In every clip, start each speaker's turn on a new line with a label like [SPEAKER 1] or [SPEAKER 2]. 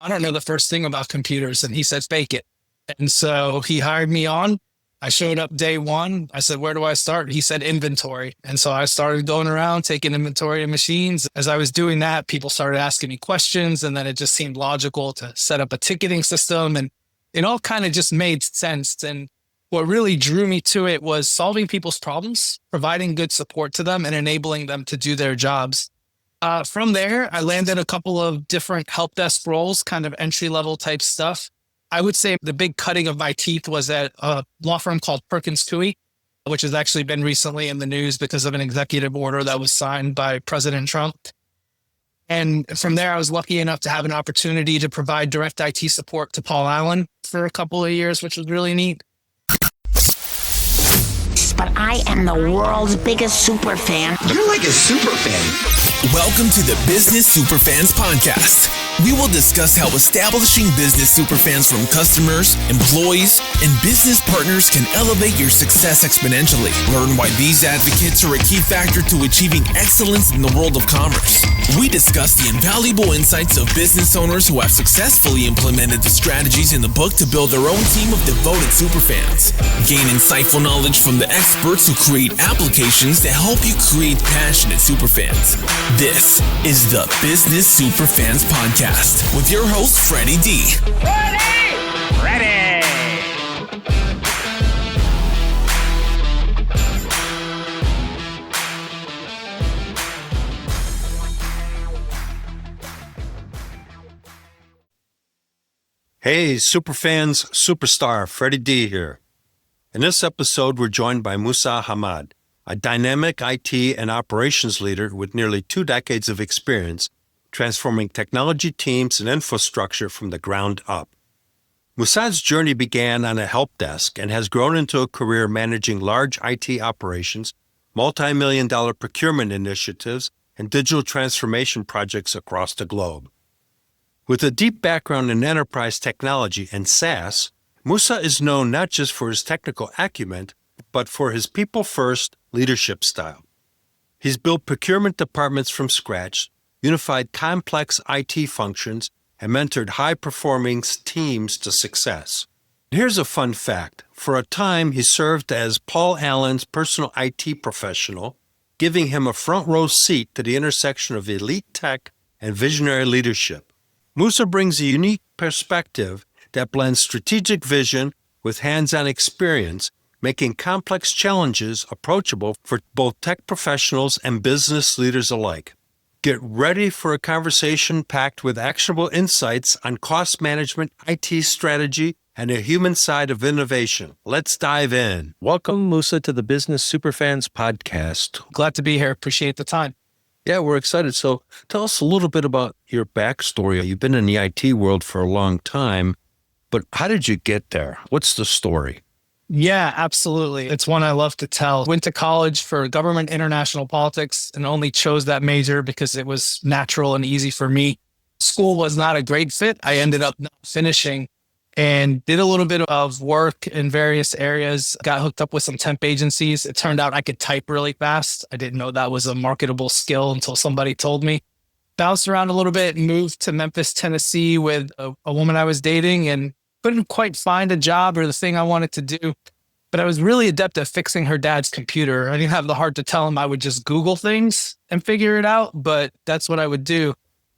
[SPEAKER 1] I don't know the first thing about computers. And he said, fake it. And so he hired me on. I showed up day one. I said, where do I start? He said, inventory. And so I started going around taking inventory of machines. As I was doing that, people started asking me questions. And then it just seemed logical to set up a ticketing system. And it all kind of just made sense. And what really drew me to it was solving people's problems, providing good support to them, and enabling them to do their jobs. From there, I landed a couple of different help desk roles, kind of entry-level type stuff. I would say the big cutting of my teeth was at a law firm called Perkins Coie, which has actually been recently in the news because of an executive order that was signed by President Trump. And from there, I was lucky enough to have an opportunity to provide direct IT support to Paul Allen for a couple of years, which was really neat.
[SPEAKER 2] But I am the world's biggest super fan.
[SPEAKER 3] You're like a super fan.
[SPEAKER 4] Welcome to the Business Superfans podcast. We will discuss how establishing business superfans from customers, employees, and business partners can elevate your success exponentially. Learn why these advocates are a key factor to achieving excellence in the world of commerce. We discuss the invaluable insights of business owners who have successfully implemented the strategies in the book to build their own team of devoted superfans. Gain insightful knowledge from the experts who create applications to help you create passionate superfans. This is the Business Superfans podcast with your host, Freddie D.
[SPEAKER 5] Ready!
[SPEAKER 6] Hey, Superfans, superstar, Freddie D here. In this episode, we're joined by Mousa Hamad, a dynamic IT and operations leader with nearly 2 decades of experience transforming technology teams and infrastructure from the ground up. Mousa's journey began on a help desk and has grown into a career managing large IT operations, multi-million-dollar procurement initiatives, and digital transformation projects across the globe. With a deep background in enterprise technology and SaaS, Mousa is known not just for his technical acumen, but for his people-first leadership style. He's built procurement departments from scratch, unified complex IT functions, and mentored high-performing teams to success. Here's a fun fact. For a time, he served as Paul Allen's personal IT professional, giving him a front-row seat to the intersection of elite tech and visionary leadership. Mousa brings a unique perspective that blends strategic vision with hands-on experience, making complex challenges approachable for both tech professionals and business leaders alike. Get ready for a conversation packed with actionable insights on cost management, IT strategy, and the human side of innovation. Let's dive in. Welcome, Mousa, to the Business Superfans podcast.
[SPEAKER 1] Glad to be here. Appreciate the time.
[SPEAKER 6] Yeah, we're excited. So tell us a little bit about your backstory. You've been in the IT world for a long time, but how did you get there? What's the story?
[SPEAKER 1] Yeah, absolutely. It's one I love to tell. Went to college for government international politics and only chose that major because it was natural and easy for me. School was not a great fit. I ended up not finishing and did a little bit of work in various areas, got hooked up with some temp agencies. It turned out I could type really fast. I didn't know that was a marketable skill until somebody told me. Bounced around a little bit, moved to Memphis, Tennessee with a woman I was dating and couldn't quite find a job or the thing I wanted to do. But I was really adept at fixing her dad's computer. I didn't have the heart to tell him I would just Google things and figure it out, but that's what I would do.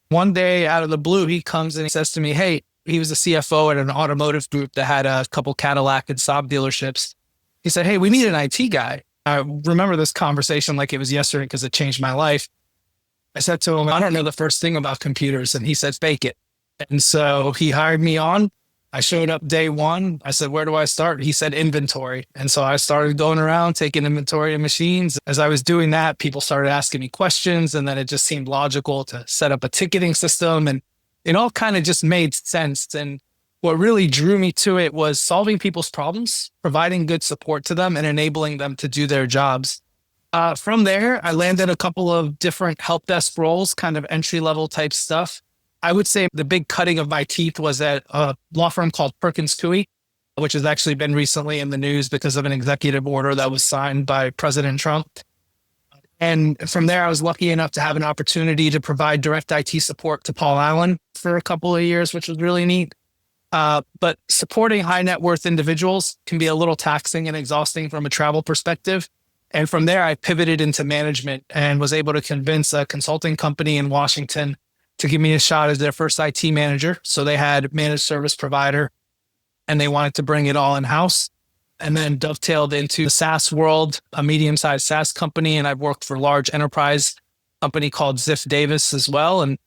[SPEAKER 1] One day out of the blue, he comes and he says to me, hey, he was a CFO at an automotive group that had a couple Cadillac and Saab dealerships. He said, hey, we need an IT guy. I remember this conversation like it was yesterday because it changed my life. I said to him, I don't know the first thing about computers. And he said, fake it. And so he hired me on. I showed up day one. I said, where do I start? He said, inventory. And so I started going around taking inventory of machines. As I was doing that, people started asking me questions. And then it just seemed logical to set up a ticketing system. And it all kind of just made sense. And what really drew me to it was solving people's problems, providing good support to them, and enabling them to do their jobs. From there, I landed a couple of different help desk roles, kind of entry-level type stuff. I would say the big cutting of my teeth was at a law firm called Perkins Coie, which has actually been recently in the news because of an executive order that was signed by President Trump. And from there, I was lucky enough to have an opportunity to provide direct IT support to Paul Allen for a couple of years, which was really neat. But supporting high net worth individuals can be a little taxing and exhausting from a travel perspective. And from there, I pivoted into management and was able to convince a consulting company in Washington to give me a shot as their first IT manager. So they had managed service provider and they wanted to bring it all in-house, and then dovetailed into the SaaS world, a medium-sized SaaS company. And I've worked for a large enterprise company called Ziff Davis as well. And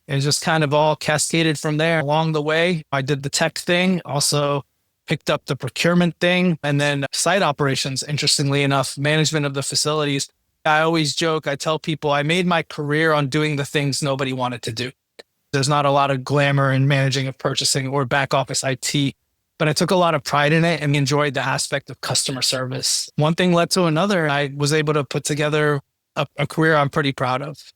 [SPEAKER 1] it just kind of all cascaded from there. Along the way, I did the tech thing, also picked up the procurement thing, and then site operations, interestingly enough, management of the facilities. I always joke, I tell people I made my career on doing the things nobody wanted to do. There's not a lot of glamour in managing of purchasing or back office IT, but I took a lot of pride in it and enjoyed the aspect of customer service. One thing led to another. I was able to put together a career I'm pretty proud of.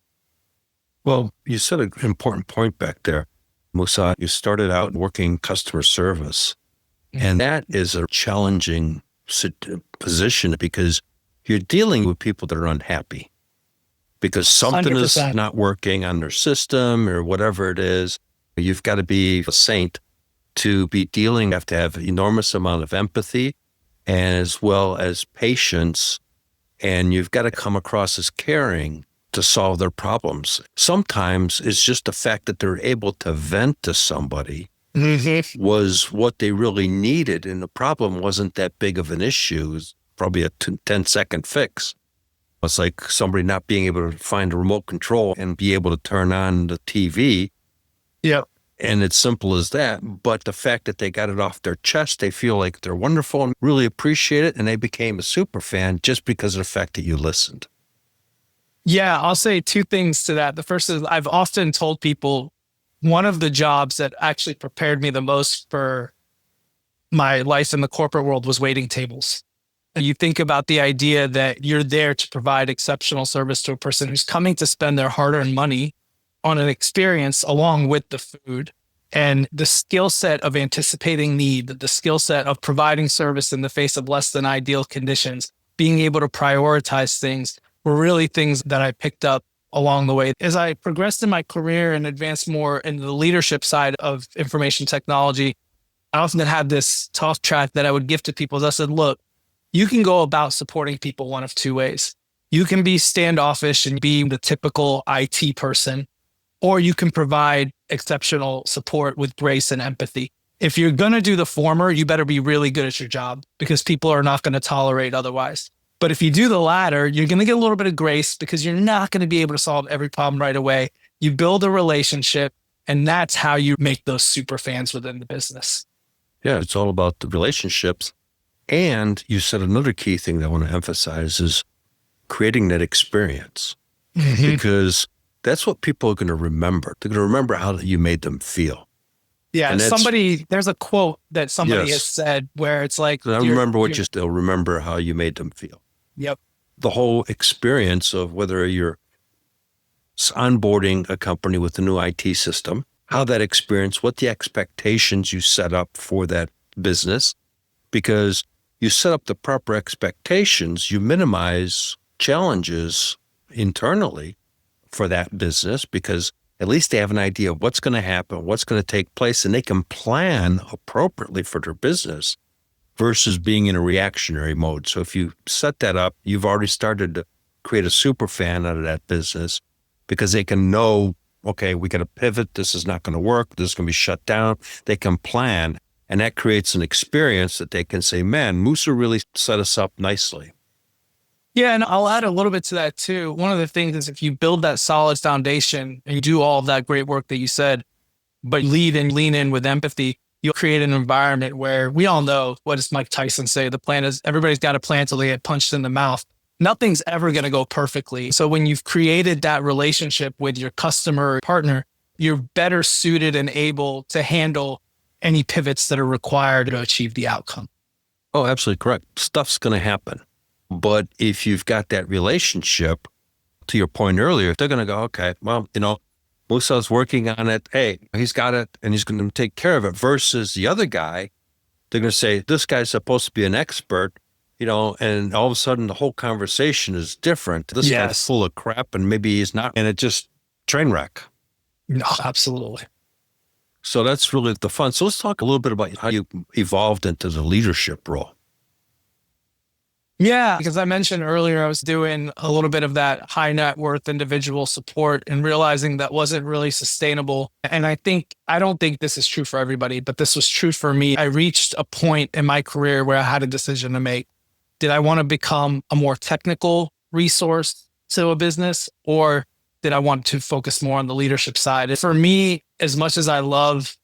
[SPEAKER 6] Well, you said an important point back there, Mousa. You started out working customer service, and that is a challenging position because you're dealing with people that are unhappy because something
[SPEAKER 1] 100%.
[SPEAKER 6] is not working on their system or whatever it is. You've got to be a saint to be dealing. You have to have an enormous amount of empathy and as well as patience, and you've got to come across as caring to solve their problems. Sometimes it's just the fact that they're able to vent to somebody was what they really needed. And the problem wasn't that big of an issue. It was probably a 10-second fix. It's like somebody not being able to find a remote control and be able to turn on the TV.
[SPEAKER 1] Yep.
[SPEAKER 6] And it's simple as that. But the fact that they got it off their chest, they feel like they're wonderful and really appreciate it. And they became a super fan just because of the fact that you listened.
[SPEAKER 1] Yeah, I'll say two things to that. The first is I've often told people one of the jobs that actually prepared me the most for my life in the corporate world was waiting tables. You think about the idea that you're there to provide exceptional service to a person who's coming to spend their hard-earned money on an experience along with the food, and the skill set of anticipating need, the skill set of providing service in the face of less than ideal conditions, being able to prioritize things were really things that I picked up along the way. As I progressed in my career and advanced more into the leadership side of information technology, I often had this talk track that I would give to people. As I said, look, you can go about supporting people one of two ways. You can be standoffish and be the typical IT person, or you can provide exceptional support with grace and empathy. If you're going to do the former, you better be really good at your job because people are not going to tolerate otherwise. But if you do the latter, you're going to get a little bit of grace because you're not going to be able to solve every problem right away. You build a relationship, and that's how you make those super fans within the business.
[SPEAKER 6] Yeah, it's all about the relationships. And you said another key thing that I want to emphasize is creating that experience because that's what people are going to remember. They're going to remember how you made them feel.
[SPEAKER 1] Yeah,
[SPEAKER 6] And
[SPEAKER 1] there's a quote that somebody has said where it's like,
[SPEAKER 6] they'll remember how you made them feel.
[SPEAKER 1] Yep.
[SPEAKER 6] The whole experience of whether you're onboarding a company with a new IT system, how that experience, what the expectations you set up for that business, because you set up the proper expectations, you minimize challenges internally for that business because at least they have an idea of what's going to happen, what's going to take place, and they can plan appropriately for their business versus being in a reactionary mode. So if you set that up, you've already started to create a super fan out of that business because they can know, okay, we got to pivot. This is not going to work. This is going to be shut down. They can plan, and that creates an experience that they can say, man, Mousa really set us up nicely.
[SPEAKER 1] Yeah, and I'll add a little bit to that too. One of the things is if you build that solid foundation and you do all of that great work that you said, but lean in with empathy, you'll create an environment where we all know, what does Mike Tyson say? The plan is everybody's got a plan till they get punched in the mouth. Nothing's ever going to go perfectly. So when you've created that relationship with your customer or partner, you're better suited and able to handle any pivots that are required to achieve the outcome.
[SPEAKER 6] Oh, absolutely correct. Stuff's going to happen. But if you've got that relationship, to your point earlier, they're going to go, okay, well, Mousa's working on it. Hey, he's got it and he's going to take care of it versus the other guy. They're going to say, this guy's supposed to be an expert, and all of a sudden the whole conversation is different. This guy's full of crap and maybe he's not. And it just train wreck.
[SPEAKER 1] No, absolutely.
[SPEAKER 6] So that's really the fun. So let's talk a little bit about how you evolved into the leadership role.
[SPEAKER 1] Yeah, because I mentioned earlier, I was doing a little bit of that high net worth individual support and realizing that wasn't really sustainable. And I don't think this is true for everybody, but this was true for me. I reached a point in my career where I had a decision to make. Did I want to become a more technical resource to a business, or did I want to focus more on the leadership side? And for me, as much as I love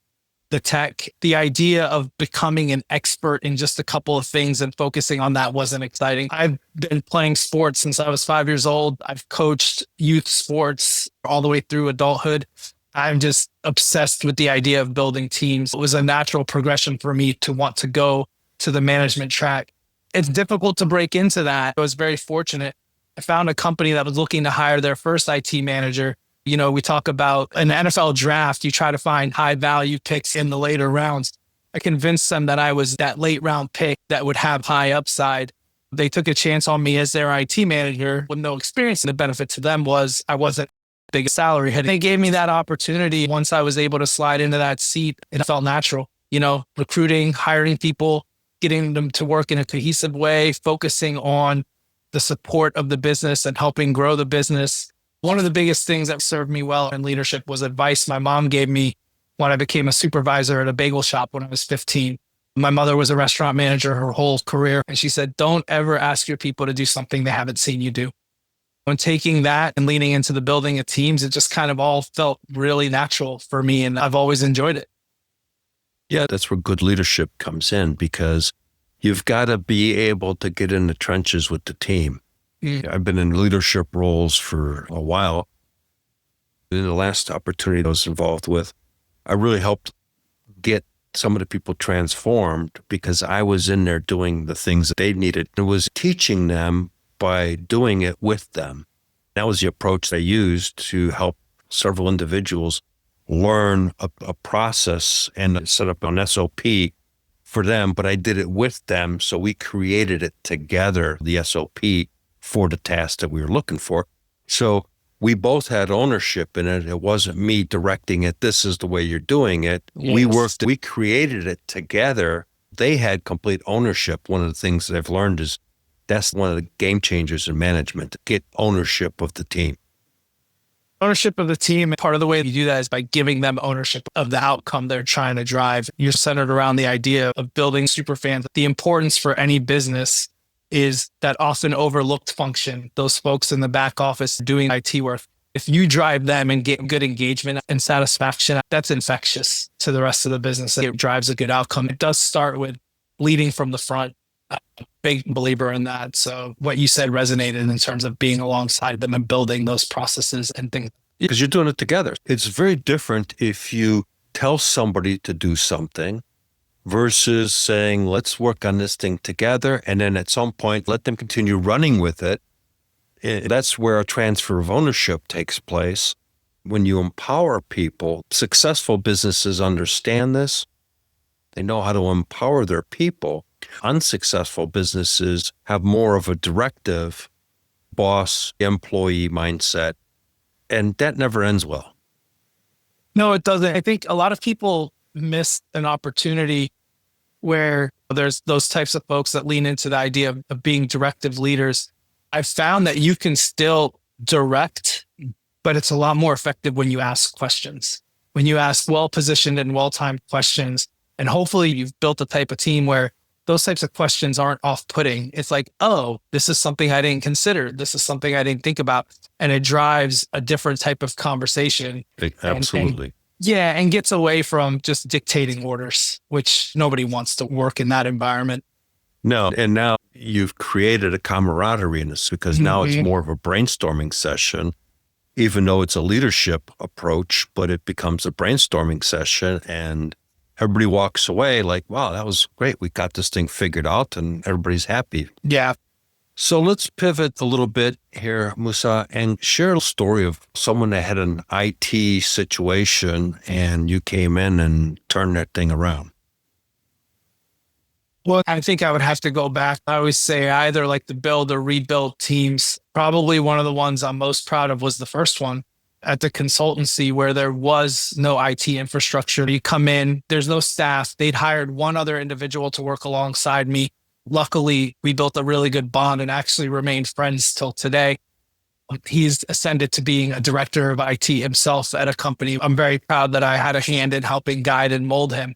[SPEAKER 1] the tech, the idea of becoming an expert in just a couple of things and focusing on that wasn't exciting. I've been playing sports since I was 5 years old. I've coached youth sports all the way through adulthood. I'm just obsessed with the idea of building teams. It was a natural progression for me to want to go to the management track. It's difficult to break into that. I was very fortunate. I found a company that was looking to hire their first IT manager. You know, we talk about an NFL draft, you try to find high value picks in the later rounds. I convinced them that I was that late round pick that would have high upside. They took a chance on me as their IT manager with no experience. And the benefit to them was I wasn't big salary hit. They gave me that opportunity. Once I was able to slide into that seat, it felt natural. You know, recruiting, hiring people, getting them to work in a cohesive way, focusing on the support of the business and helping grow the business. One of the biggest things that served me well in leadership was advice my mom gave me when I became a supervisor at a bagel shop when I was 15. My mother was a restaurant manager her whole career, and she said, don't ever ask your people to do something they haven't seen you do. When taking that and leaning into the building of teams, it just kind of all felt really natural for me, and I've always enjoyed it.
[SPEAKER 6] Yeah, that's where good leadership comes in, because you've got to be able to get in the trenches with the team. I've been in leadership roles for a while. In the last opportunity I was involved with, I really helped get some of the people transformed because I was in there doing the things that they needed. It was teaching them by doing it with them. That was the approach I used to help several individuals learn a process and set up an SOP for them, but I did it with them. So we created it together, the SOP, for the task that we were looking for. So we both had ownership in it. It wasn't me directing it. This is the way you're doing it.
[SPEAKER 1] Yes.
[SPEAKER 6] We created it together. They had complete ownership. One of the things that I've learned is that's one of the game changers in management, to get ownership of the team.
[SPEAKER 1] Ownership of the team. Part of the way you do that is by giving them ownership of the outcome they're trying to drive. You're centered around the idea of building superfans. The importance for any business is that often overlooked function, those folks in the back office doing IT work. If you drive them and get good engagement and satisfaction, that's infectious to the rest of the business. It drives a good outcome. It does start with leading from the front. I'm a big believer in that. So what you said resonated in terms of being alongside them and building those processes and things.
[SPEAKER 6] Because you're doing it together. It's very different if you tell somebody to do something versus saying, let's work on this thing together. And then at some point, let them continue running with it. That's where a transfer of ownership takes place. When you empower people, successful businesses understand this. They know how to empower their people. Unsuccessful businesses have more of a directive, boss, employee mindset, and that never ends well.
[SPEAKER 1] No, it doesn't. I think a lot of people miss an opportunity where there's those types of folks that lean into the idea of being directive leaders. I've found that you can still direct, but it's a lot more effective when you ask questions, when you ask well-positioned and well-timed questions. And hopefully you've built a type of team where those types of questions aren't off-putting. It's like, oh, this is something I didn't consider. This is something I didn't think about. And it drives a different type of conversation.
[SPEAKER 6] Absolutely.
[SPEAKER 1] And gets away from just dictating orders, which nobody wants to work in that environment.
[SPEAKER 6] No, and now you've created a camaraderie in this, because now it's more of a brainstorming session, even though it's a leadership approach, but it becomes a brainstorming session and everybody walks away like, wow, that was great. We got this thing figured out and everybody's happy.
[SPEAKER 1] Yeah.
[SPEAKER 6] So let's pivot a little bit here, Mousa, and share a story of someone that had an IT situation and you came in and turned that thing around.
[SPEAKER 1] Well, I think I would have to go back. I always say I either like to build or rebuild teams. Probably one of the ones I'm most proud of was the first one. at the consultancy where there was no IT infrastructure. You come in, there's no staff. They'd hired one other individual to work alongside me. Luckily, we built a really good bond and actually remained friends till today. He's ascended to being a director of IT himself at a company. I'm very proud that I had a hand in helping guide and mold him.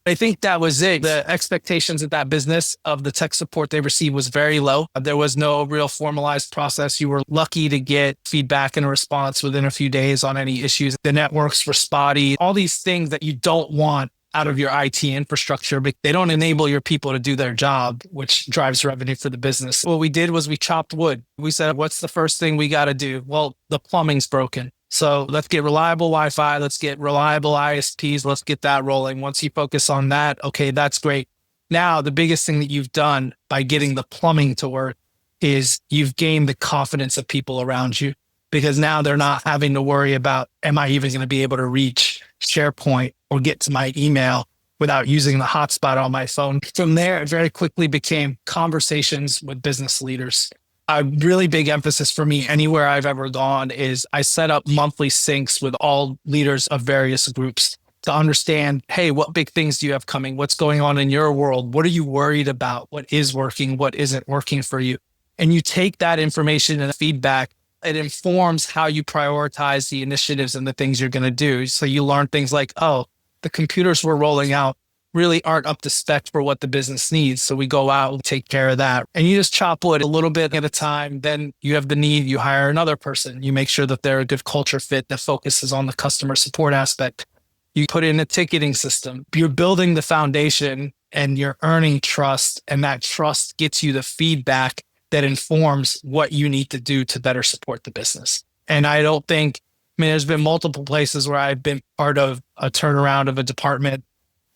[SPEAKER 1] I think that was it. The expectations of that business of the tech support they received was very low. There was no real formalized process. You were lucky to get feedback and a response within a few days on any issues. The networks were spotty. All these things that you don't want out of your IT infrastructure, but they don't enable your people to do their job, which drives revenue for the business. What we did was we chopped wood. We said, what's the first thing we got to do? Well, the plumbing's broken. So let's get reliable Wi-Fi. Let's get reliable ISPs. Let's get that rolling. Once you focus on that, okay, that's great. Now, the biggest thing that you've done by getting the plumbing to work is you've gained the confidence of people around you, because now they're not having to worry about, am I even going to be able to reach SharePoint or get to my email without using the hotspot on my phone. From there, it very quickly became conversations with business leaders. A really big emphasis for me anywhere I've ever gone is I set up monthly syncs with all leaders of various groups to understand, hey, what big things do you have coming? What's going on in your world? What are you worried about? What is working? What isn't working for you? And you take that information and feedback. It informs how you prioritize the initiatives and the things you're going to do. So you learn things like, oh, the computers we're rolling out really aren't up to spec for what the business needs. So we go out and take care of that. And you just chop wood a little bit at a time. Then you have the need, you hire another person. You make sure that they're a good culture fit that focuses on the customer support aspect. You put in a ticketing system. You're building the foundation and you're earning trust. And that trust gets you the feedback that informs what you need to do to better support the business. And I don't think, there's been multiple places where I've been part of a turnaround of a department,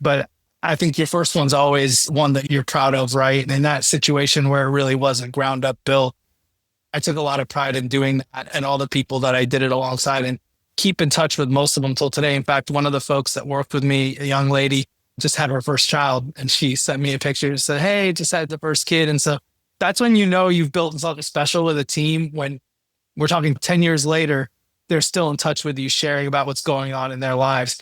[SPEAKER 1] but I think your first one's always one that you're proud of, right? And in that situation where it really was a ground up build, I took a lot of pride in doing that and all the people that I did it alongside, and keep in touch with most of them till today. In fact, one of the folks that worked with me, a young lady, just had her first child, and she sent me a picture and said, hey, just had the first kid. And so that's when you know you've built something special with a team. When we're talking 10 years later, they're still in touch with you, sharing about what's going on in their lives.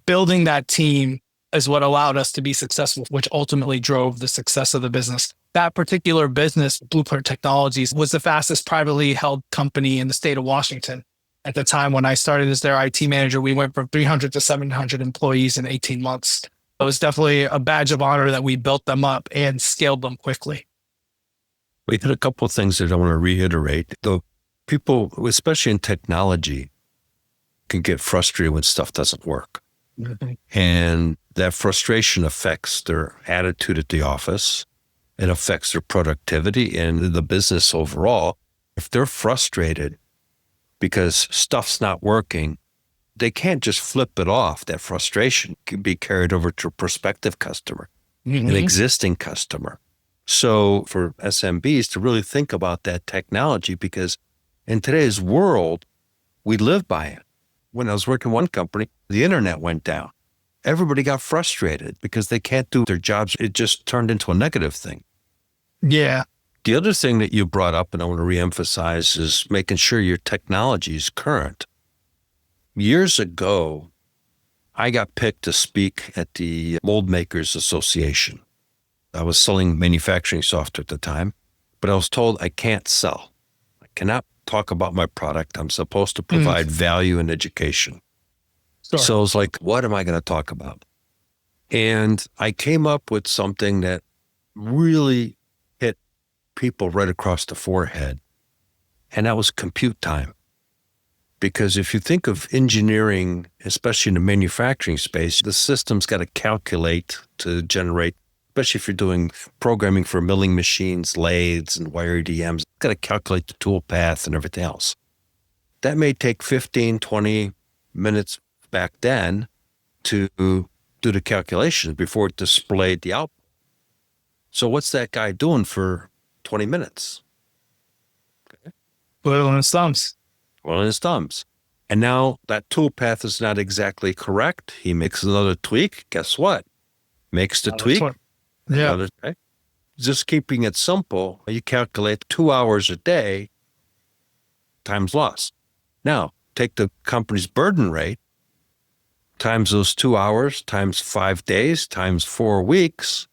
[SPEAKER 1] Building that team is what allowed us to be successful, which ultimately drove the success of the business. That particular business, Blueprint Technologies, was the fastest privately held company in the state of Washington. At the time when I started as their IT manager, we went from 300 to 700 employees in 18 months. It was definitely a badge of honor that we built them up and scaled them quickly.
[SPEAKER 6] We hit a couple of things that I want to reiterate. The people, especially in technology, can get frustrated when stuff doesn't work. Mm-hmm. And that frustration affects their attitude at the office. It affects their productivity and the business overall. If they're frustrated because stuff's not working, they can't just flip it off. That frustration can be carried over to a prospective customer, an existing customer. So for SMBs to really think about that technology, because in today's world, we live by it. When I was working in one company, the internet went down. Everybody got frustrated because they can't do their jobs. It just turned into a negative thing.
[SPEAKER 1] Yeah.
[SPEAKER 6] The other thing that you brought up, and I want to reemphasize, is making sure your technology is current. Years ago, I got picked to speak at the Mold Makers Association. I was selling manufacturing software at the time, but I was told I can't sell. I cannot talk about my product. I'm supposed to provide value and education. Sure. So I was like, what am I going to talk about? And I came up with something that really hit people right across the forehead, and that was compute time. Because if you think of engineering, especially in the manufacturing space, the system's got to calculate to generate, especially if you're doing programming for milling machines, lathes, and wire EDMs, it's got to calculate the tool path and everything else. That may take 15, 20 minutes back then to do the calculations before it displayed the output. So what's that guy doing for 20 minutes?
[SPEAKER 1] Twiddling his thumbs.
[SPEAKER 6] Twiddling his thumbs. And now that tool path is not exactly correct. He makes another tweak. Guess what? Makes the tweak.
[SPEAKER 1] Yeah.
[SPEAKER 6] Another, okay. Just keeping it simple, you calculate 2 hours a day times loss. Now, take the company's burden rate, times those 2 hours, times 5 days, times 4 weeks,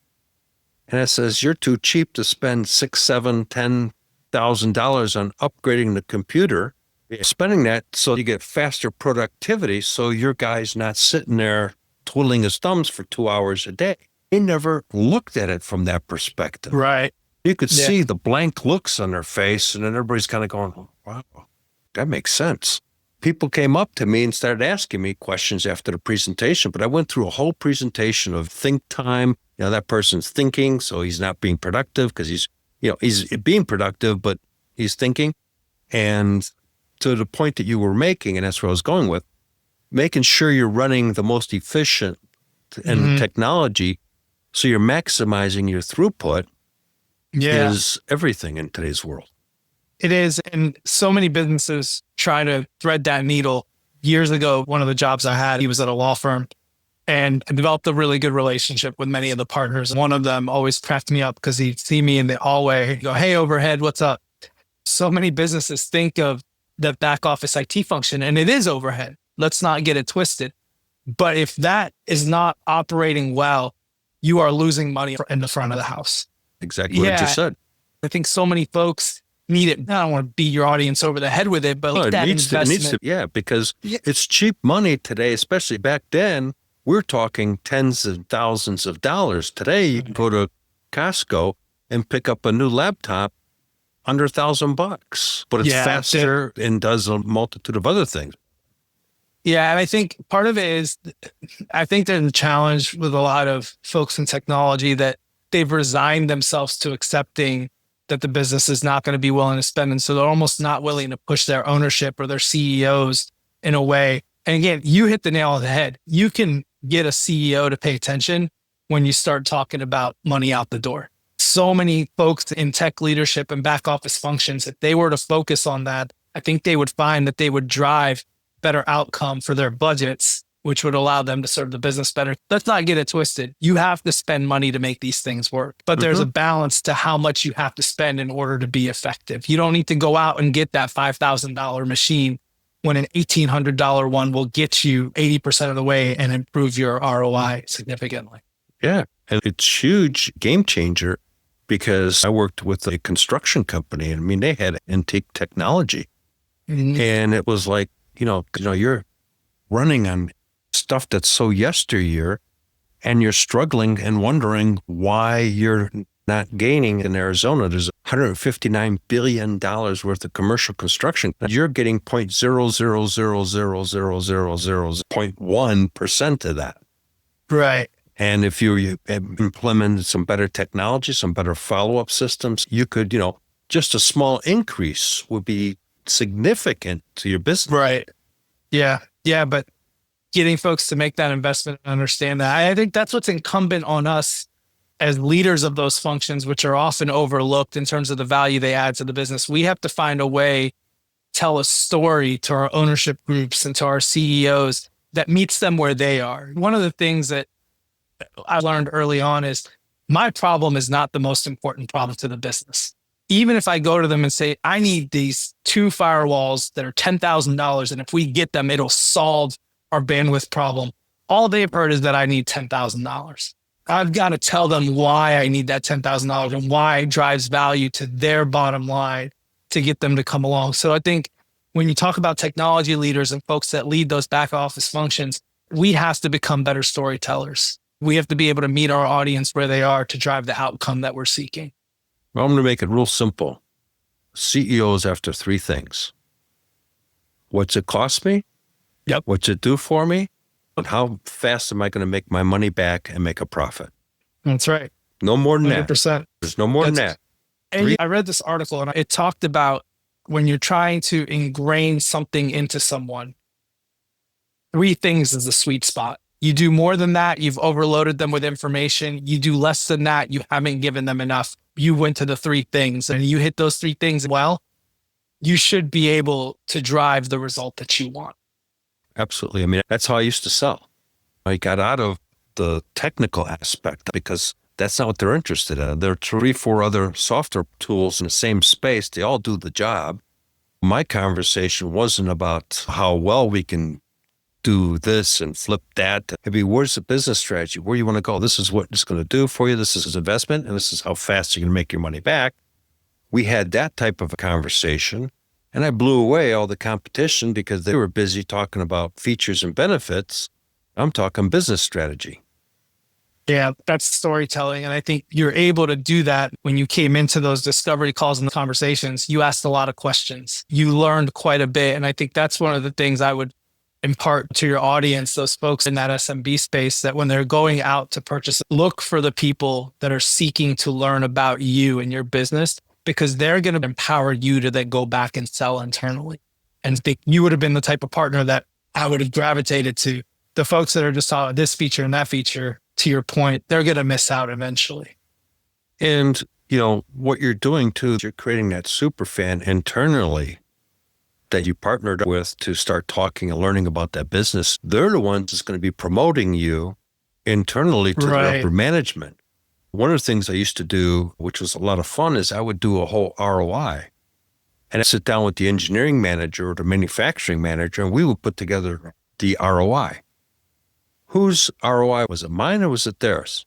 [SPEAKER 6] and it says you're too cheap to spend $6, $7, $10,000 on upgrading the computer. You're spending that so you get faster productivity, so your guy's not sitting there twiddling his thumbs for 2 hours a day. He never looked at it from that perspective.
[SPEAKER 1] Right.
[SPEAKER 6] You could see the blank looks on their face, and then everybody's kind of going, wow, that makes sense. People came up to me and started asking me questions after the presentation, but I went through a whole presentation of think time. That person's thinking, so he's not being productive because he's being productive, but he's thinking. And to the point that you were making, and that's where I was going with, making sure you're running the most efficient and technology so you're maximizing your throughput is everything in today's world.
[SPEAKER 1] It is. And so many businesses try to thread that needle. Years ago, one of the jobs I had, he was at a law firm, and I developed a really good relationship with many of the partners. One of them always cracked me up because he'd see me in the hallway, he'd go, hey, overhead, what's up? So many businesses think of the back office IT function, and it is overhead. Let's not get it twisted. But if that is not operating well, you are losing money in the front of the house.
[SPEAKER 6] Exactly what I just said.
[SPEAKER 1] I think so many folks need it. I don't want to beat your audience over the head with it, but that investment.
[SPEAKER 6] Because it's cheap money today, especially back then. We're talking tens of thousands of dollars. Today, you can go to Costco and pick up a new laptop under $1,000, but it's faster and does a multitude of other things.
[SPEAKER 1] Yeah, and I think part of it is, I think there's a challenge with a lot of folks in technology that they've resigned themselves to accepting that the business is not going to be willing to spend. And so they're almost not willing to push their ownership or their CEOs in a way. And again, you hit the nail on the head. You can get a CEO to pay attention when you start talking about money out the door. So many folks in tech leadership and back office functions, if they were to focus on that, I think they would find that they would drive better outcome for their budgets, which would allow them to serve the business better. Let's not get it twisted. You have to spend money to make these things work, but there's a balance to how much you have to spend in order to be effective. You don't need to go out and get that $5,000 machine when an $1,800 one will get you 80% of the way and improve your ROI significantly.
[SPEAKER 6] Yeah, and it's huge game changer because I worked with a construction company, and I mean, they had antique technology, and it was like, you're running on stuff that's so yesteryear, and you're struggling and wondering why you're not gaining. In Arizona, there's $159 billion worth of commercial construction. You're getting 0.0000000.1% of that.
[SPEAKER 1] Right.
[SPEAKER 6] And if you implemented some better technology, some better follow-up systems, you could, just a small increase would be significant to your business.
[SPEAKER 1] Right. Yeah. Yeah. But getting folks to make that investment and understand that, I think that's what's incumbent on us as leaders of those functions, which are often overlooked in terms of the value they add to the business. We have to find a way, tell a story to our ownership groups and to our CEOs that meets them where they are. One of the things that I learned early on is my problem is not the most important problem to the business. Even if I go to them and say, I need these 2 firewalls that are $10,000, and if we get them, it'll solve our bandwidth problem. All they've heard is that I need $10,000. I've got to tell them why I need that $10,000 and why it drives value to their bottom line to get them to come along. So I think when you talk about technology leaders and folks that lead those back office functions, we have to become better storytellers. We have to be able to meet our audience where they are to drive the outcome that we're seeking.
[SPEAKER 6] Well, I'm going to make it real simple. CEOs after 3 things. What's it cost me?
[SPEAKER 1] Yep.
[SPEAKER 6] What's it do for me? And how fast am I going to make my money back and make a profit?
[SPEAKER 1] That's right.
[SPEAKER 6] No more than
[SPEAKER 1] 100%.
[SPEAKER 6] that. There's no more than that.
[SPEAKER 1] And I read this article and it talked about when you're trying to ingrain something into someone, 3 things is the sweet spot. You do more than that, you've overloaded them with information. You do less than that, you haven't given them enough. You went to the 3 things and you hit those 3 things well, you should be able to drive the result that you want.
[SPEAKER 6] Absolutely. I mean, that's how I used to sell. I got out of the technical aspect because that's not what they're interested in. There are 3, 4 other software tools in the same space. They all do the job. My conversation wasn't about how well we can do this and flip that. It'd be, where's the business strategy? Where you want to go? This is what it's going to do for you. This is investment, and this is how fast you're going to make your money back. We had that type of a conversation, and I blew away all the competition because they were busy talking about features and benefits. I'm talking business strategy.
[SPEAKER 1] Yeah, that's storytelling. And I think you're able to do that when you came into those discovery calls and the conversations. You asked a lot of questions. You learned quite a bit. And I think that's one of the things I would impart to your audience, those folks in that SMB space, that when they're going out to purchase, look for the people that are seeking to learn about you and your business, because they're going to empower you to then go back and sell internally. And think you would have been the type of partner that I would have gravitated to. The folks that are just talking this feature and that feature, to your point, they're going to miss out eventually.
[SPEAKER 6] And, what you're doing too, is you're creating that super fan internally that you partnered with to start talking and learning about that business. They're the ones that's going to be promoting you internally to the upper management. One of the things I used to do, which was a lot of fun, is I would do a whole ROI. And I'd sit down with the engineering manager or the manufacturing manager, and we would put together the ROI. Whose ROI? Was it mine or was it theirs?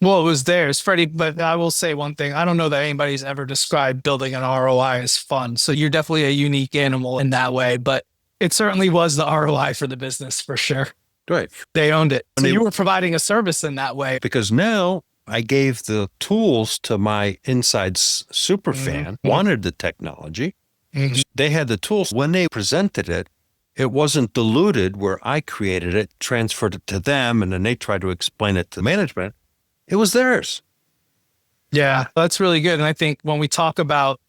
[SPEAKER 1] Well, it was theirs, Freddie, but I will say one thing. I don't know that anybody's ever described building an ROI as fun. So you're definitely a unique animal in that way, but it certainly was the ROI for the business for sure.
[SPEAKER 6] Right.
[SPEAKER 1] They owned it. So you were providing a service in that way.
[SPEAKER 6] Because now I gave the tools to my inside superfan, wanted the technology. Mm-hmm. They had the tools. When they presented it, it wasn't diluted where I created it, transferred it to them, and then they tried to explain it to management. It was theirs.
[SPEAKER 1] Yeah, that's really good. And I think when we talk about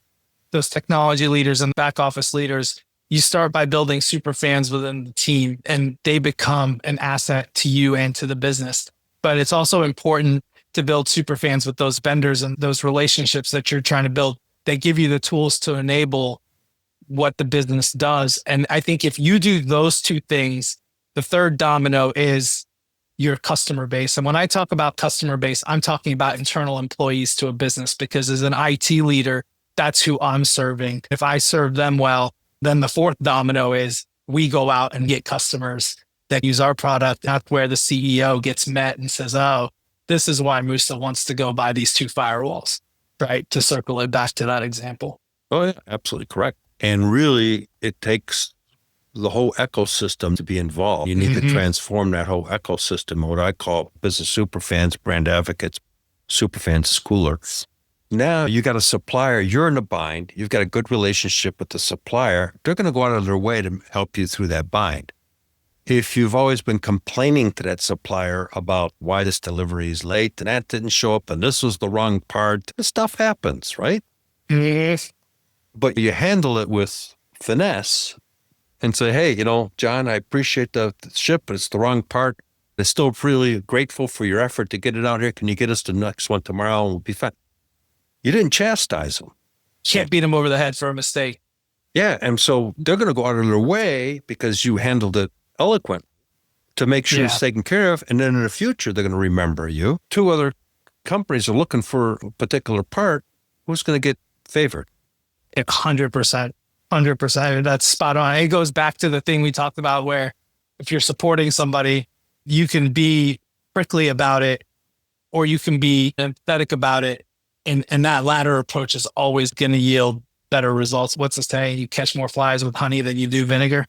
[SPEAKER 1] those technology leaders and back office leaders, you start by building super fans within the team, and they become an asset to you and to the business. But it's also important to build super fans with those vendors and those relationships that you're trying to build. They give you the tools to enable what the business does. And I think if you do those two things, the third domino is your customer base. And when I talk about customer base, I'm talking about internal employees to a business, because as an IT leader, that's who I'm serving. If I serve them well, then the fourth domino is we go out and get customers that use our product. That's where the CEO gets met and says, oh, this is why Mousa wants to go buy these 2 firewalls, right? To circle it back to that example.
[SPEAKER 6] Oh, yeah, absolutely correct. And really, it takes the whole ecosystem to be involved. You need to transform that whole ecosystem, what I call business superfans, brand advocates, superfans, schoolers. Now you got a supplier, you're in a bind, you've got a good relationship with the supplier, they're going to go out of their way to help you through that bind. If you've always been complaining to that supplier about why this delivery is late and that didn't show up and this was the wrong part, this stuff happens, right?
[SPEAKER 1] Yes.
[SPEAKER 6] But you handle it with finesse and say, hey, John, I appreciate the ship, but it's the wrong part. I'm still really grateful for your effort to get it out here. Can you get us the next one tomorrow and we'll be fine? You didn't chastise them.
[SPEAKER 1] Can't beat them over the head for a mistake.
[SPEAKER 6] Yeah. And so they're going to go out of their way because you handled it eloquent to make sure it's taken care of. And then in the future, they're going to remember you. 2 other companies are looking for a particular part. Who's going to get favored?
[SPEAKER 1] 100%. 100%. That's spot on. It goes back to the thing we talked about where if you're supporting somebody, you can be prickly about it or you can be empathetic about it. And that latter approach is always going to yield better results. What's the saying? You catch more flies with honey than you do vinegar.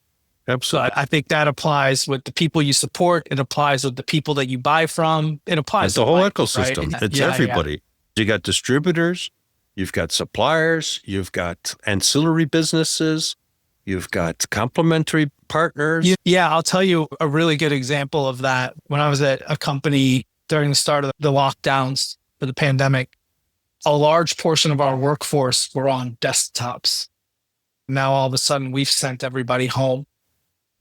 [SPEAKER 6] Absolutely.
[SPEAKER 1] So I think that applies with the people you support. It applies with the people that you buy from. It applies
[SPEAKER 6] it's
[SPEAKER 1] to
[SPEAKER 6] the whole
[SPEAKER 1] life,
[SPEAKER 6] ecosystem.
[SPEAKER 1] right?
[SPEAKER 6] It's everybody. You got distributors, you've got suppliers, you've got ancillary businesses, you've got complementary partners.
[SPEAKER 1] Yeah, I'll tell you a really good example of that. When I was at a company during the start of the lockdowns for the pandemic, a large portion of our workforce were on desktops. Now, all of a sudden, we've sent everybody home.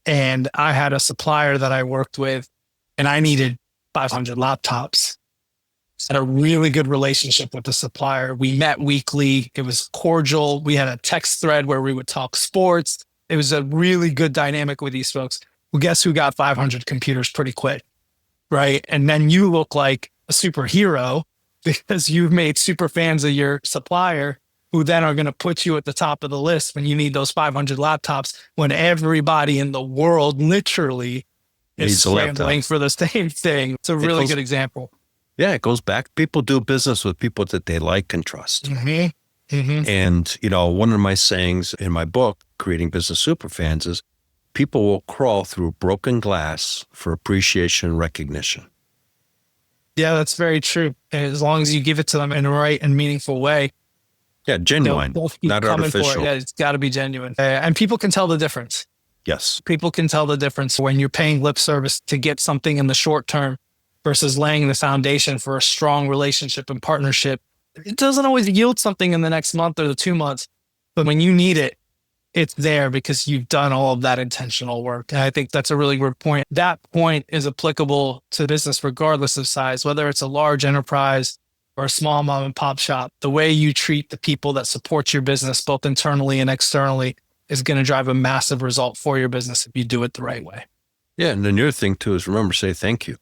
[SPEAKER 1] And I had a supplier that I worked with, and I needed 500 laptops. I had a really good relationship with the supplier. We met weekly. It was cordial. We had a text thread where we would talk sports. It was a really good dynamic with these folks. Well, guess who got 500 computers pretty quick, right? And then you look like a superhero because you've made super fans of your supplier who then are going to put you at the top of the list when you need those 500 laptops when everybody in the world literally is
[SPEAKER 6] Needs a laptop.
[SPEAKER 1] scrambling for the same thing. It's a really good example.
[SPEAKER 6] Yeah, it goes back. People do business with people that they like and trust.
[SPEAKER 1] Mm-hmm. Mm-hmm.
[SPEAKER 6] And, one of my sayings in my book, Creating Business Superfans, is people will crawl through broken glass for appreciation and recognition.
[SPEAKER 1] Yeah, that's very true. As long as you give it to them in a right and meaningful way.
[SPEAKER 6] Yeah, genuine,
[SPEAKER 1] They'll keep
[SPEAKER 6] not
[SPEAKER 1] coming
[SPEAKER 6] artificial.
[SPEAKER 1] for it. Yeah, it's got to be genuine. And people can tell the difference.
[SPEAKER 6] Yes.
[SPEAKER 1] People can tell the difference when you're paying lip service to get something in the short term versus laying the foundation for a strong relationship and partnership. It doesn't always yield something in the next month or the 2 months, but when you need it, it's there because you've done all of that intentional work. And I think that's a really good point. That point is applicable to business regardless of size, whether it's a large enterprise or a small mom and pop shop. The way you treat the people that support your business, both internally and externally, is going to drive a massive result for your business if you do it the right way.
[SPEAKER 6] Yeah. And the other thing too is remember, say thank you.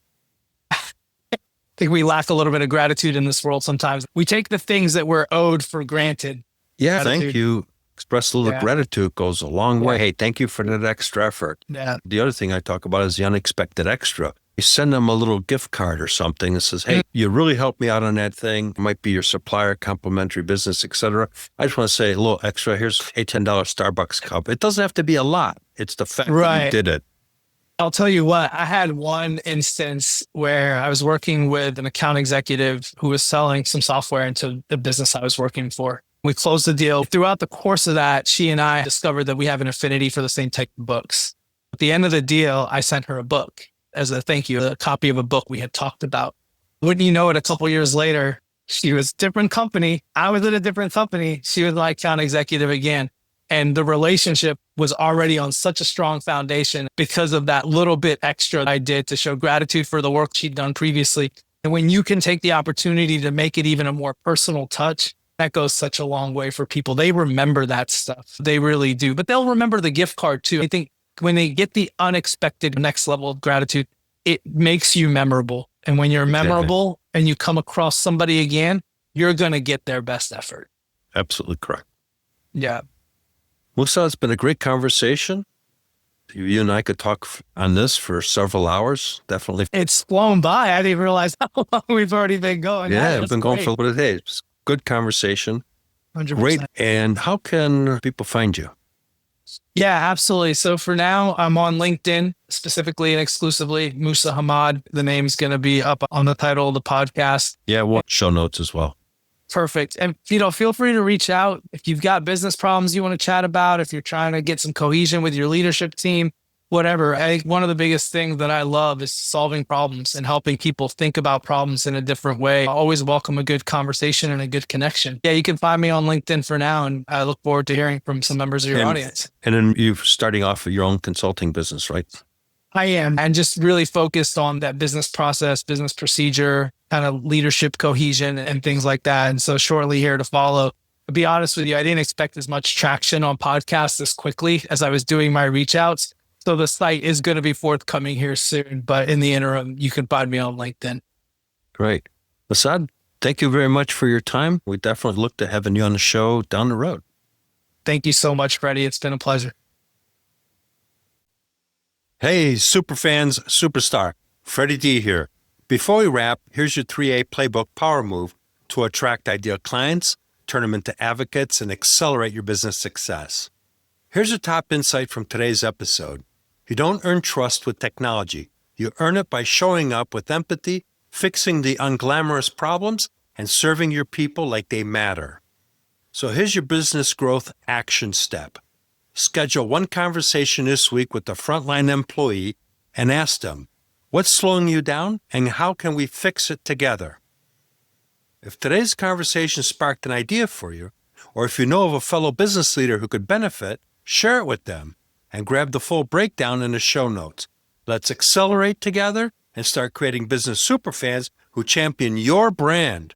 [SPEAKER 1] I think we lack a little bit of gratitude in this world sometimes. We take the things that we're owed for granted.
[SPEAKER 6] Yeah.
[SPEAKER 1] Gratitude.
[SPEAKER 6] Thank you. Express a little gratitude goes a long way. Hey, thank you for that extra effort.
[SPEAKER 1] Yeah.
[SPEAKER 6] The other thing I talk about is the unexpected extra. You send them a little gift card or something that says, hey, you really helped me out on that thing. It might be your supplier, complimentary business, etc. I just want to say a little extra. Here's a $10 Starbucks cup. It doesn't have to be a lot. It's the fact that you did it.
[SPEAKER 1] I'll tell you what, I had one instance where I was working with an account executive who was selling some software into the business I was working for. We closed the deal. Throughout the course of that, she and I discovered that we have an affinity for the same type of books. At the end of the deal, I sent her a book as a thank you, a copy of a book we had talked about. Wouldn't you know it, a couple of years later, she was a different company. I was at a different company. She was my account executive again. And the relationship was already on such a strong foundation because of that little bit extra I did to show gratitude for the work she'd done previously. And when you can take the opportunity to make it even a more personal touch, that goes such a long way for people. They remember that stuff. They really do. But they'll remember the gift card too. I think when they get the unexpected next level of gratitude, it makes you memorable. And when you're memorable and you come across somebody again, you're going to get their best effort.
[SPEAKER 6] Absolutely correct.
[SPEAKER 1] Yeah.
[SPEAKER 6] Mousa, it's been a great conversation. You and I could talk on this for several hours. Definitely.
[SPEAKER 1] It's flown by. I didn't realize how long we've already been going.
[SPEAKER 6] Yeah, we've been going for a little bit. It's good conversation.
[SPEAKER 1] 100%.
[SPEAKER 6] Great. And how can people find you?
[SPEAKER 1] Yeah, absolutely. So for now, I'm on LinkedIn, specifically and exclusively Mousa Hamad. The name's going to be up on the title of the podcast.
[SPEAKER 6] Yeah, well, show notes as well.
[SPEAKER 1] Perfect. And, feel free to reach out if you've got business problems you want to chat about, if you're trying to get some cohesion with your leadership team, whatever. I think one of the biggest things that I love is solving problems and helping people think about problems in a different way. I always welcome a good conversation and a good connection. Yeah, you can find me on LinkedIn for now, and I look forward to hearing from some members of your audience.
[SPEAKER 6] And then you're starting off with your own consulting business, right?
[SPEAKER 1] I am, and just really focused on that business process, business procedure, kind of leadership cohesion and things like that. And so shortly here to follow. To be honest with you, I didn't expect as much traction on podcasts this quickly as I was doing my reach outs. So the site is going to be forthcoming here soon, but in the interim, you can find me on LinkedIn.
[SPEAKER 6] Great. Asad, thank you very much for your time. We definitely look to having you on the show down the road.
[SPEAKER 1] Thank you so much, Freddie. It's been a pleasure.
[SPEAKER 6] Hey, Superfans, Superstar. Freddie D here. Before we wrap, here's your 3A playbook power move to attract ideal clients, turn them into advocates, and accelerate your business success. Here's a top insight from today's episode. You don't earn trust with technology. You earn it by showing up with empathy, fixing the unglamorous problems, and serving your people like they matter. So here's your business growth action step. Schedule one conversation this week with the frontline employee and ask them, what's slowing you down and how can we fix it together? If today's conversation sparked an idea for you, or if you know of a fellow business leader who could benefit, share it with them and grab the full breakdown in the show notes. Let's accelerate together and start creating business superfans who champion your brand.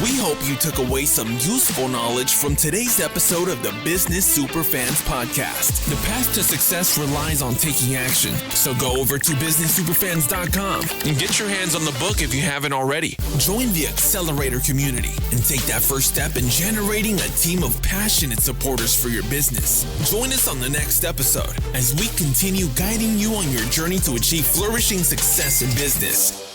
[SPEAKER 4] We hope you took away some useful knowledge from today's episode of the Business Superfans podcast. The path to success relies on taking action. So go over to businesssuperfans.com and get your hands on the book if you haven't already. Join the Accelerator community and take that first step in generating a team of passionate supporters for your business. Join us on the next episode as we continue guiding you on your journey to achieve flourishing success in business.